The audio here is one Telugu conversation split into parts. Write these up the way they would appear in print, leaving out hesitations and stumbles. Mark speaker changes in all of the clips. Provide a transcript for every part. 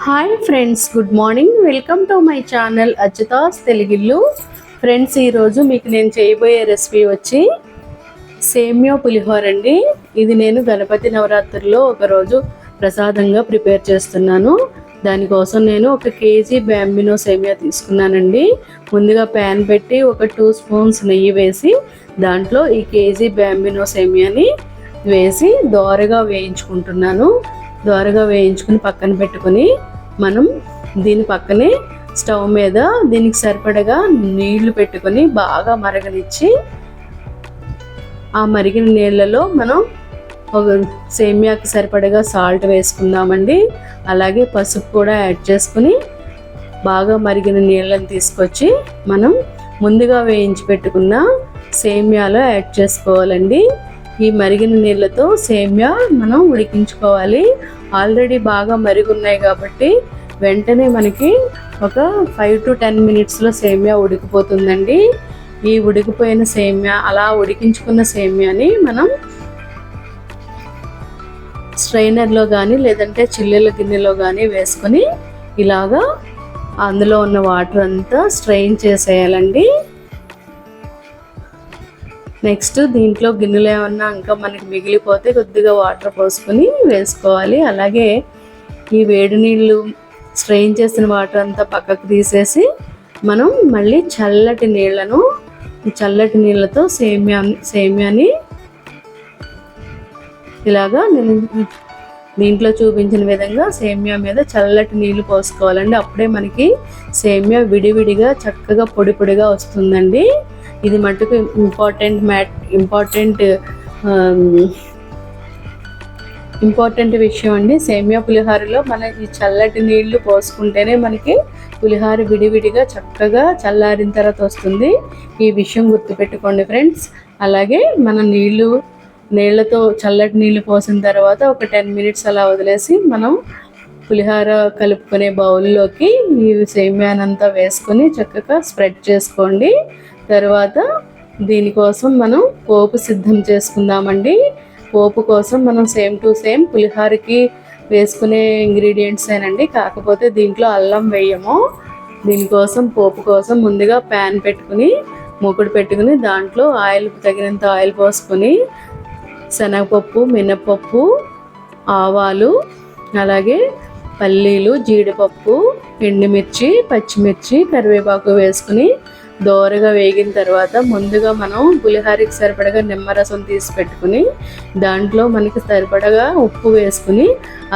Speaker 1: Hi friends, good morning. Welcome to my channel Achyuta's తెలుగిల్లు. ఫ్రెండ్స్, ఈరోజు మీకు నేను చేయబోయే రెసిపీ వచ్చి సేమియా పులిహోర అండి. ఇది నేను గణపతి నవరాత్రుల్లో ఒకరోజు ప్రసాదంగా ప్రిపేర్ చేస్తున్నాను. దానికోసం నేను 1 కేజీ బ్యాంబినో సేమియా తీసుకున్నానండి. ముందుగా ప్యాన్ పెట్టి 2 స్పూన్స్ నెయ్యి వేసి దాంట్లో ఈ కేజీ బ్యాంబినో సేమియాని వేసి దోరగా వేయించుకుంటున్నాను. దోరగా వేయించుకుని పక్కన పెట్టుకుని మనం దీని పక్కనే స్టవ్ మీద దీనికి సరిపడగా నీళ్లు పెట్టుకొని బాగా మరగనిచ్చి ఆ మరిగిన నీళ్ళలో మనం ఒక సేమియాకి సరిపడగా సాల్ట్ వేసుకుందామండి. అలాగే పసుపు కూడా యాడ్ చేసుకుని బాగా మరిగిన నీళ్ళని తీసుకొచ్చి మనం ముందుగా వేయించి పెట్టుకున్న సేమియాలో యాడ్ చేసుకోవాలండి. ఈ మరిగిన నీళ్ళతో సేమియా మనం ఉడికించుకోవాలి. ఆల్రెడీ బాగా మరిగి ఉన్నాయి కాబట్టి వెంటనే మనకి ఒక 5 to 10 మినిట్స్లో సేమియా ఉడికిపోతుందండి. ఈ ఉడికిపోయిన సేమియా అలా ఉడికించుకున్న సేమియాని మనం స్ట్రైనర్లో కానీ లేదంటే చిల్లుల గిన్నెలో కానీ వేసుకొని ఇలాగా అందులో ఉన్న వాటర్ అంతా స్ట్రెయిన్ చేసేయాలండి. నెక్స్ట్ దీంట్లో గిన్నెలు ఏమన్నా ఇంకా మనకి మిగిలిపోతే కొద్దిగా వాటర్ పోసుకొని వేసుకోవాలి. అలాగే ఈ వేడి నీళ్ళు స్ట్రెయిన్ చేసిన వాటర్ అంతా పక్కకు తీసేసి మనం మళ్ళీ చల్లటి నీళ్ళతో సేమియాని ఇలాగా నేను దీంట్లో చూపించిన విధంగా సేమియా మీద చల్లటి నీళ్ళు పోసుకోవాలండి. అప్పుడే మనకి సేమియా విడివిడిగా చక్కగా పొడి పొడిగా వస్తుందండి. ఇది మటుకు ఇంపార్టెంట్ విషయం అండి. సేమియా పులిహోరలో మన ఈ చల్లటి నీళ్లు పోసుకుంటేనే మనకి పులిహోర విడివిడిగా చక్కగా చల్లారిన తర్వాత వస్తుంది. ఈ విషయం గుర్తుపెట్టుకోండి ఫ్రెండ్స్. అలాగే మన నీళ్ళతో చల్లటి నీళ్ళు పోసిన తర్వాత ఒక 10 మినిట్స్ అలా వదిలేసి మనం పులిహోర కలుపుకునే బౌల్లోకి ఈ సేమియానంతా వేసుకొని చక్కగా స్ప్రెడ్ చేసుకోండి. తర్వాత దీనికోసం మనం పోపు సిద్ధం చేసుకుందామండి. పోపు కోసం మనం సేమ్ టు సేమ్ పులిహోరకి వేసుకునే ఇంగ్రీడియంట్స్ ఏనండి, కాకపోతే దీంట్లో అల్లం వేయము. దీనికోసం పోపు కోసం ముందుగా ప్యాన్ పెట్టుకుని మూకుడు పెట్టుకుని దాంట్లో తగినంత ఆయిల్ పోసుకొని శనగపప్పు, మినపప్పు, ఆవాలు, అలాగే పల్లీలు, జీడిపప్పు, ఎండుమిర్చి, పచ్చిమిర్చి, కరివేపాకు వేసుకుని దోరగా వేగిన తర్వాత ముందుగా మనం పులిహోరకి సరిపడగా నిమ్మరసం తీసి పెట్టుకుని దాంట్లో మనకి సరిపడగా ఉప్పు వేసుకుని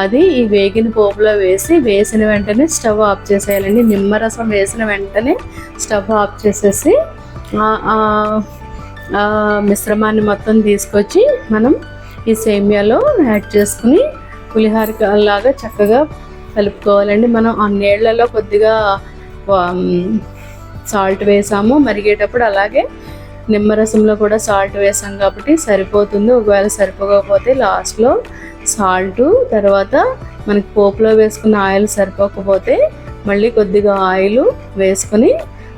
Speaker 1: అది ఈ వేగిన పోపులో వేసిన వెంటనే స్టవ్ ఆఫ్ చేసేయాలండి. నిమ్మరసం వేసిన వెంటనే స్టవ్ ఆఫ్ చేసేసి మిశ్రమాన్ని మొత్తం తీసుకొచ్చి మనం ఈ సేమియాలో యాడ్ చేసుకుని పులిహోరకి అలాగా చక్కగా కలుపుకోవాలండి. మనం ఆ నీళ్లలో కొద్దిగా సాల్ట్ వేసాము మరిగేటప్పుడు, అలాగే నిమ్మరసంలో కూడా సాల్ట్ వేసాం కాబట్టి సరిపోతుంది. ఒకవేళ సరిపోకపోతే లాస్ట్లో సాల్ట్, తర్వాత మనకి పోపులో వేసుకున్న ఆయిల్ సరిపోకపోతే మళ్ళీ కొద్దిగా ఆయిల్ వేసుకొని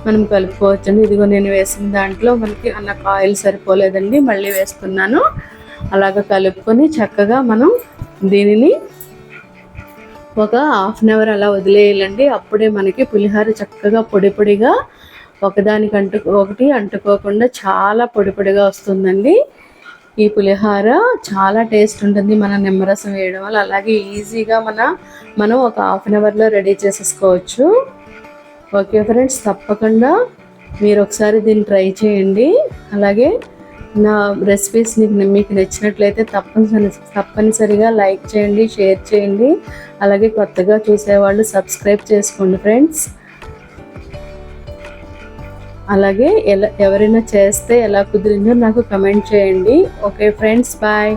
Speaker 1: మనం కలుపుకోవచ్చండి. ఇదిగో నేను వేసిన దాంట్లో మనకి నాకు ఆయిల్ సరిపోలేదండి, మళ్ళీ వేస్తున్నాను. అలాగ కలుపుకొని చక్కగా మనం దీనిని ఒక 1/2 అవర్ అలా వదిలేయాలండి. అప్పుడే మనకి పులిహోర చక్కగా పొడి పొడిగా ఒకటి అంటుకోకుండా చాలా పొడి పొడిగా వస్తుందండి. ఈ పులిహోర చాలా టేస్ట్ ఉంటుంది మన నిమ్మరసం వేయడం వల్ల. అలాగే ఈజీగా మనం ఒక 1/2 అవర్లో రెడీ చేసేసుకోవచ్చు. ఓకే ఫ్రెండ్స్, తప్పకుండా మీరు ఒకసారి దీన్ని ట్రై చేయండి. అలాగే నా రెసిపీస్ మీకు నచ్చినట్లయితే తప్పనిసరిగా లైక్ చేయండి, షేర్ చేయండి. అలాగే కొత్తగా చూసేవాళ్ళు సబ్స్క్రైబ్ చేసుకోండి ఫ్రెండ్స్. అలాగే ఎవరైనా చేస్తే ఎలా కుదిరిందో నాకు కమెంట్ చేయండి. Okay friends, bye.